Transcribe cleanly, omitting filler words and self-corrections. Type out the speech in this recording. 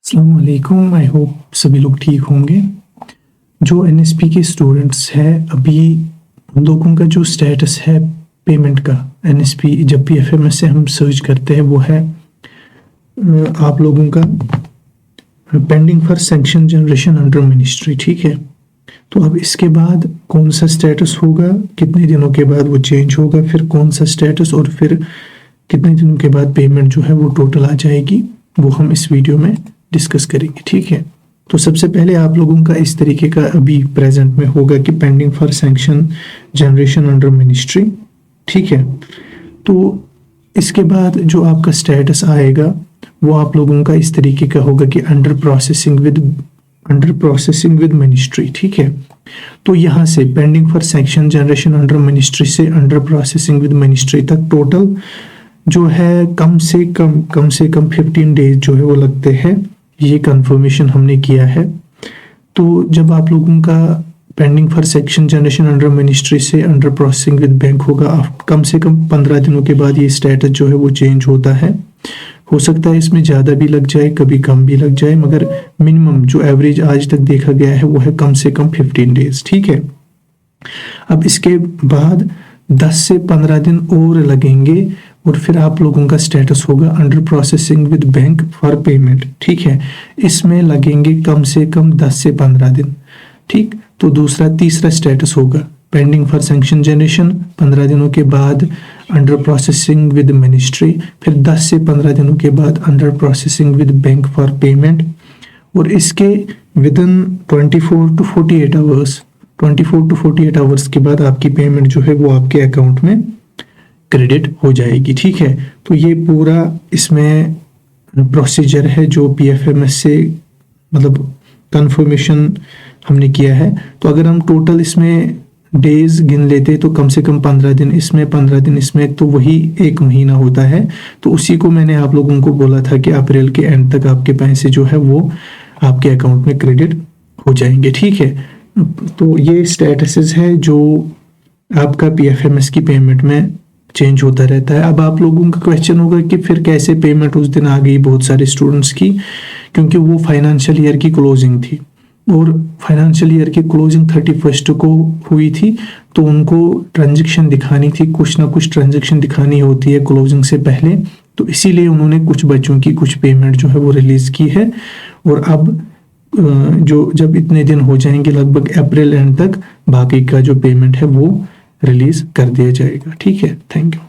अस्सलाम वालेकुम। I hope सभी लोग ठीक होंगे। जो एनएसपी के स्टूडेंट्स हैं अभी उन लोगों का जो स्टेटस है पेमेंट का, एनएसपी जब भी एफएमएस से हम सर्च करते हैं वो है आप लोगों का pending for sanction generation under ministry. ठीक है, तो अब इसके बाद कौन सा स्टेटस होगा, कितने दिनों के बाद वो चेंज होगा, फिर कौन सा स्टेटस और फिर कितने दिनों के बाद पेमेंट जो है वो टोटल आ जाएगी, वो हम इस वीडियो में डिस्कस करेंगे। ठीक है, तो सबसे पहले आप लोगों का इस तरीके का अभी प्रेजेंट में होगा कि pending for sanction generation under ministry. ठीक है, तो इसके बाद जो आपका स्टेटस आएगा वो आप लोगों का इस तरीके का होगा कि अंडर प्रोसेसिंग विद मिनिस्ट्री। ठीक है, तो यहाँ से pending for sanction generation under ministry से अंडर प्रोसेसिंग विद मिनिस्ट्री तक टोटल जो है कम से कम 15 डेज जो है वो लगते हैं। ये कंफर्मेशन हमने किया है। तो जब आप लोगों का pending for sanction generation under ministry से अंडर प्रोसेसिंग विद बैंक होगा, कम से कम 15 दिनों के बाद ये स्टेटस जो है वो चेंज होता है। हो सकता है इसमें ज़्यादा भी लग जाए, कभी कम भी लग जाए, मगर मिनिमम जो एवरेज आज तक देखा गया है वो है कम से कम 15 डेज। ठीक है, अब इसके बाद 10 से 15 दिन और लगेंगे और फिर आप लोगों का स्टेटस होगा under processing with bank for payment. ठीक है, इसमें लगेंगे कम से कम 10 से 15 दिन। ठीक, तो तीसरा स्टेटस होगा पेंडिंग फॉर सैंक्शन जनरेशन, 15 दिनों के बाद अंडर प्रोसेसिंग विद मिनिस्ट्री, फिर 10 से 15 दिनों के बाद under processing with bank for payment, और इसके विदिन 24 टू 48 आवर्स के बाद आपकी पेमेंट जो है वो आपके अकाउंट में क्रेडिट हो जाएगी। ठीक है, तो ये पूरा इसमें प्रोसीजर है जो पीएफएमएस से मतलब कंफर्मेशन हमने किया है। तो अगर हम टोटल इसमें डेज गिन लेते तो कम से कम 15 दिन इसमें, 15 दिन इसमें, तो वही 1 महीना होता है। तो उसी को मैंने आप लोगों को बोला था कि अप्रैल के एंड तक आपके पैसे जो है वो आपके अकाउंट में क्रेडिट हो जाएंगे। ठीक है, तो ये स्टेटसेस है जो आपका पीएफएमएस की पेमेंट में चेंज होता रहता है। अब आप लोगों का क्वेश्चन होगा कि फिर कैसे पेमेंट उस दिन आ गई बहुत सारे स्टूडेंट्स की, क्योंकि वो फाइनेंशियल ईयर की क्लोजिंग थी और फाइनेंशियल ईयर की क्लोजिंग 31 को हुई थी, तो उनको ट्रांजैक्शन दिखानी थी, कुछ ना कुछ ट्रांजैक्शन दिखानी होती है क्लोजिंग से पहले, तो इसीलिए उन्होंने कुछ बच्चों की कुछ पेमेंट जो है वो रिलीज़ की है। और अब जब इतने दिन हो जाएंगे लगभग अप्रैल एंड तक, बाकी का जो पेमेंट है वो रिलीज कर दिया जाएगा। ठीक है, थैंक यू।